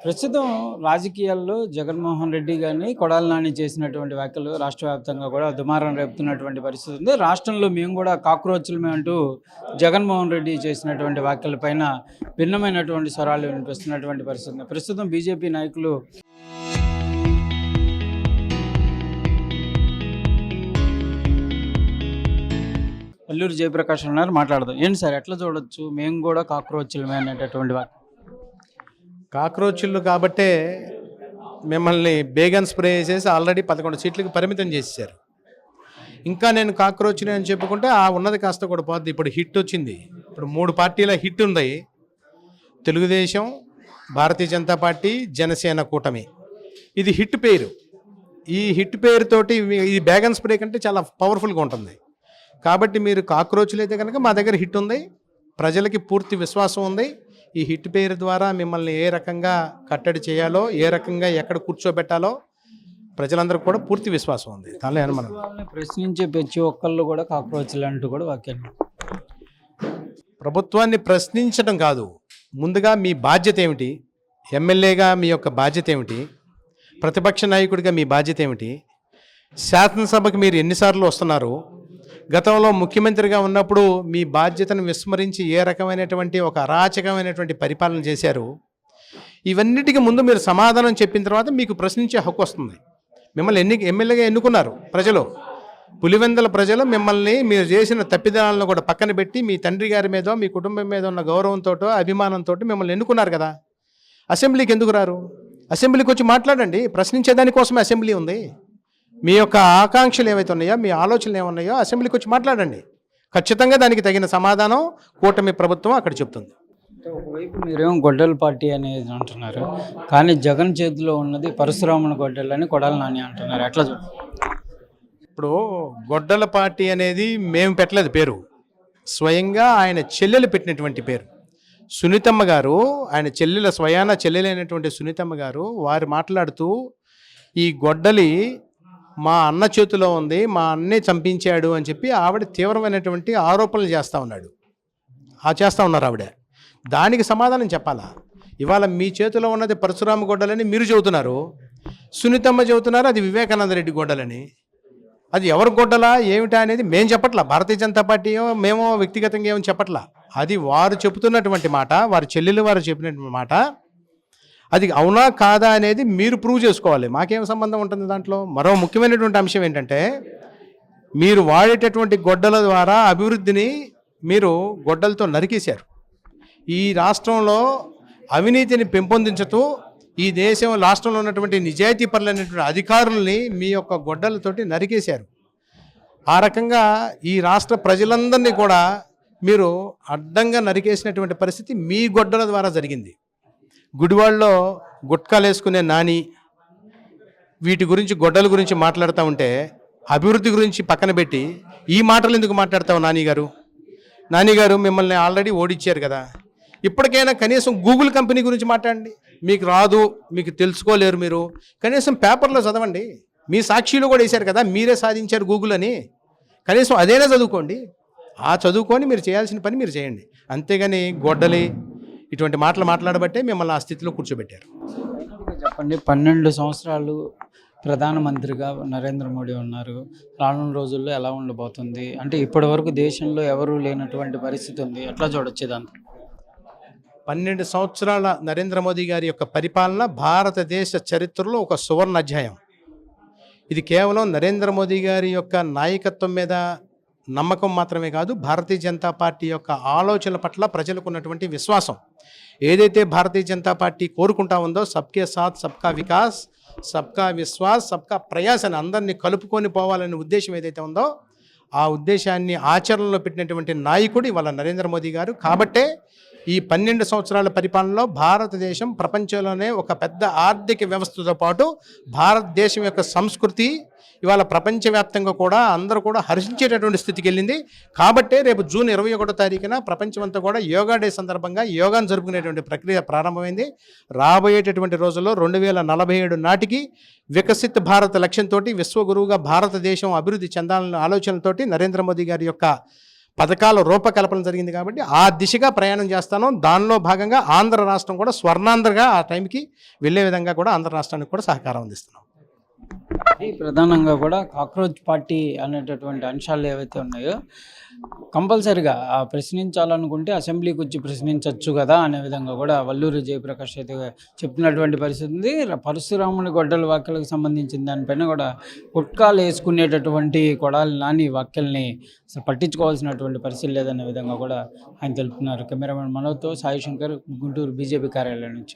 ప్రస్తుతం రాజకీయాల్లో జగన్మోహన్ రెడ్డి గారిని కొడాలి నాని చేసినటువంటి వ్యాఖ్యలు రాష్ట్ర వ్యాప్తంగా కూడా దుమారం రేపుతున్నటువంటి పరిస్థితి ఉంది. రాష్ట్రంలో మేము కూడా కాక్రోచ్లమే అంటూ జగన్మోహన్ రెడ్డి చేసినటువంటి వ్యాఖ్యలపైన భిన్నమైనటువంటి స్వరాలు వినిపిస్తున్నటువంటి పరిస్థితి ఉంది. ప్రస్తుతం బీజేపీ నాయకులు అల్లూరి జయప్రకాష్ ఉన్నారు, మాట్లాడదాం. ఏంటి సార్, ఎట్లా చూడొచ్చు మేము కూడా కాక్రోచ్లమే అనేటటువంటి వ్యాఖ్య? కాక్రోచ్లు కాబట్టే మిమ్మల్ని బేగన్ స్ప్రే చేసేసి ఆల్రెడీ 11 సీట్లకు పరిమితం చేసేసారు. ఇంకా నేను కాక్రోచ్ని అని చెప్పుకుంటే ఆ ఉన్నది కాస్త కూడా పోద్ది. ఇప్పుడు హిట్ వచ్చింది. ఇప్పుడు 3 పార్టీల హిట్ ఉంది: తెలుగుదేశం, భారతీయ జనతా పార్టీ, జనసేన కూటమి. ఇది హిట్ పేరు. ఈ హిట్ పేరుతోటి ఇది బేగన్ స్ప్రే కంటే చాలా పవర్ఫుల్గా ఉంటుంది. కాబట్టి మీరు కాక్రోచ్లు అయితే కనుక మా దగ్గర హిట్ ఉంది, ప్రజలకి పూర్తి విశ్వాసం ఉంది. ఈ హిట్ పేరు ద్వారా మిమ్మల్ని ఏ రకంగా కట్టడి చేయాలో, ఏ రకంగా ఎక్కడ కూర్చోబెట్టాలో ప్రజలందరికీ కూడా పూర్తి విశ్వాసం ఉంది. దానిలో అనుమానం. ప్రశ్నించే ప్రతి ఒక్కళ్ళు కూడా కాక్రోచ్లు అంటూ కూడా వ్యాఖ్యలు. ప్రభుత్వాన్ని ప్రశ్నించడం కాదు, ముందుగా మీ బాధ్యత ఏమిటి? ఎమ్మెల్యేగా మీ యొక్క బాధ్యత ఏమిటి? ప్రతిపక్ష నాయకుడిగా మీ బాధ్యత ఏమిటి? శాసనసభకు మీరు ఎన్నిసార్లు వస్తున్నారు? గతంలో ముఖ్యమంత్రిగా ఉన్నప్పుడు మీ బాధ్యతను విస్మరించి ఏ రకమైనటువంటి ఒక అరాచకమైనటువంటి పరిపాలన చేశారు? ఇవన్నిటికీ ముందు మీరు సమాధానం చెప్పిన తర్వాత మీకు ప్రశ్నించే హక్కు వస్తుంది. మిమ్మల్ని ఎమ్మెల్యేగా ఎన్నుకున్నారు ప్రజలు. పులివెందుల ప్రజలు మిమ్మల్ని మీరు చేసిన తప్పిదాలను కూడా పక్కన పెట్టి మీ తండ్రి గారి మీదో మీ కుటుంబం మీద ఉన్న గౌరవంతో అభిమానంతో మిమ్మల్ని ఎన్నుకున్నారు కదా. అసెంబ్లీకి ఎందుకు రారు? అసెంబ్లీకి వచ్చి మాట్లాడండి. ప్రశ్నించేదానికోసమే అసెంబ్లీ ఉంది. మీ యొక్క ఆకాంక్షలు ఏవైతే ఉన్నాయో, మీ ఆలోచనలు ఏమున్నాయో అసెంబ్లీకి వచ్చి మాట్లాడండి. ఖచ్చితంగా దానికి తగిన సమాధానం కూటమి ప్రభుత్వం అక్కడ చెప్తుంది. ఒకవైపు మీరేమో గొడ్డల పార్టీ అనేది అంటున్నారు, కానీ జగన్ చేతిలో ఉన్నది పరశురాముని గొడ్డలు అని కొడాలి నాని అంటున్నారు. ఎట్లా ఇప్పుడు గొడ్డల పార్టీ అనేది మేము పెట్టలేదు పేరు, స్వయంగా ఆయన చెల్లెలు పెట్టినటువంటి పేరు. సునీతమ్మ గారు, ఆయన చెల్లెల స్వయాన చెల్లెలైనటువంటి సునీతమ్మ గారు వారు మాట్లాడుతూ ఈ గొడ్డలి మా అన్న చేతిలో ఉంది, మా అన్నే చంపించాడు అని చెప్పి ఆవిడ తీవ్రమైనటువంటి ఆరోపణలు చేస్తూ ఉన్నారు ఆవిడ. దానికి సమాధానం చెప్పాలా? ఇవాళ మీ చేతిలో ఉన్నది పరశురామ గొడ్డలని మీరు చెబుతున్నారు, సునీతమ్మ చెబుతున్నారు అది వివేకానంద రెడ్డి గొడ్డలని. అది ఎవరి గొడ్డలా ఏమిటా అనేది మేము చెప్పట్లా, భారతీయ జనతా పార్టీయో మేమో వ్యక్తిగతంగా ఏమో చెప్పట్లా. అది వారు చెబుతున్నటువంటి మాట, వారి చెల్లెలు వారు చెప్పినటువంటి మాట. అది అవునా కాదా అనేది మీరు ప్రూవ్ చేసుకోవాలి. మాకేం సంబంధం ఉంటుంది దాంట్లో? మరో ముఖ్యమైనటువంటి అంశం ఏంటంటే, మీరు వాడేటటువంటి గొడ్డల ద్వారా అభివృద్ధిని మీరు గొడ్డలతో నరికేశారు. ఈ రాష్ట్రంలో అవినీతిని పెంపొందించుతూ ఈ దేశం రాష్ట్రంలో ఉన్నటువంటి నిజాయితీ పరులైనటువంటి అధికారుల్ని మీ యొక్క గొడ్డలతోటి నరికేశారు. ఆ రకంగా ఈ రాష్ట్ర ప్రజలందరినీ కూడా మీరు అడ్డంగా నరికేసినటువంటి పరిస్థితి మీ గొడ్డల ద్వారా జరిగింది. గుడివాడలో గుట్కాలు వేసుకునే నాని వీటి గురించి, గొడ్డల గురించి మాట్లాడుతూ ఉంటే అభివృద్ధి గురించి పక్కన పెట్టి ఈ మాటలు ఎందుకు మాట్లాడతావు? నానిగారు మిమ్మల్ని ఆల్రెడీ ఓడించారు కదా. ఇప్పటికైనా కనీసం గూగుల్ కంపెనీ గురించి మాట్లాడండి. మీకు రాదు, మీకు తెలుసుకోలేరు, మీరు కనీసం పేపర్లో చదవండి. మీ సాక్షిలో కూడా వేశారు కదా, మీరే సాధించారు గూగుల్ అని. కనీసం అదేనా చదువుకోండి. ఆ చదువుకొని మీరు చేయాల్సిన పని మీరు చేయండి. అంతేగాని గొడ్డలి ఇటువంటి మాటలు మాట్లాడబట్టే మిమ్మల్ని ఆ స్థితిలో కూర్చోబెట్టారు. చెప్పండి, 12 సంవత్సరాలు ప్రధానమంత్రిగా నరేంద్ర మోడీ ఉన్నారు. రానున్న రోజుల్లో ఎలా ఉండబోతుంది? అంటే ఇప్పటి వరకు దేశంలో ఎవరూ లేనటువంటి పరిస్థితి ఉంది. ఎట్లా చూడొచ్చు దాంతో? 12 సంవత్సరాల నరేంద్ర మోదీ గారి యొక్క పరిపాలన భారతదేశ చరిత్రలో ఒక సువర్ణ అధ్యాయం. ఇది కేవలం నరేంద్ర మోదీ గారి యొక్క నాయకత్వం మీద నమ్మకం మాత్రమే కాదు, భారతీయ జనతా పార్టీ యొక్క ఆలోచనల పట్ల ప్రజలకు ఉన్నటువంటి విశ్వాసం. ఏదైతే భారతీయ జనతా పార్టీ కోరుకుంటా ఉందో, సబ్కే సాత్ సబ్కా వికాస్, సబ్కా విశ్వాస్, సబ్కా ప్రయాస్ అని అందరినీ కలుపుకొని పోవాలనే ఉద్దేశం ఏదైతే ఉందో, ఆ ఉద్దేశాన్ని ఆచరణలో పెట్టినటువంటి నాయకుడు ఇవాళ నరేంద్ర మోదీ గారు. కాబట్టే ఈ 12 సంవత్సరాల పరిపాలనలో భారతదేశం ప్రపంచంలోనే ఒక పెద్ద ఆర్థిక వ్యవస్థతో పాటు భారతదేశం యొక్క సంస్కృతి ఇవాళ ప్రపంచవ్యాప్తంగా కూడా అందరూ కూడా హర్షించేటటువంటి స్థితికి వెళ్ళింది. కాబట్టే రేపు జూన్ 21వ తారీఖున ప్రపంచమంతా కూడా యోగా డే సందర్భంగా యోగాను జరుపుకునేటువంటి ప్రక్రియ ప్రారంభమైంది. రాబోయేటటువంటి రోజుల్లో 2047 నాటికి వికసిత్ భారత్ లక్ష్యంతో విశ్వగురువుగా భారతదేశం అభివృద్ధి చెందాలన్న ఆలోచనలతోటి నరేంద్ర మోదీ గారి యొక్క పథకాల రూపకల్పన జరిగింది కాబట్టి ఆ దిశగా ప్రయాణం చేస్తాను. దానిలో భాగంగా ఆంధ్ర రాష్ట్రం కూడా స్వర్ణాంధ్రగా ఆ టైంకి వెళ్ళే విధంగా కూడా ఆంధ్ర రాష్ట్రానికి కూడా సహకారం అందిస్తున్నాం. ఈ ప్రధానంగా కూడా కాక్రోచ్ పార్టీ అనేటటువంటి అంశాలు ఏవైతే ఉన్నాయో కంపల్సరిగా ప్రశ్నించాలనుకుంటే అసెంబ్లీకి వచ్చి ప్రశ్నించవచ్చు కదా అనే విధంగా కూడా వల్లూరి జయప్రకాష్ అయితే చెప్తున్నటువంటి పరిస్థితి ఉంది. పరశురాముని గొడ్డల వ్యాఖ్యలకు సంబంధించిన దానిపైన కూడా పుట్కాలు వేసుకునేటటువంటి కొడాలి నాని వ్యాఖ్యల్ని అసలు పట్టించుకోవాల్సినటువంటి పరిస్థితి లేదనే విధంగా కూడా ఆయన తెలుపుతున్నారు. కెమెరామెన్ మనోజ్తో సాయి శంకర్, గుంటూరు బీజేపీ కార్యాలయం నుంచి.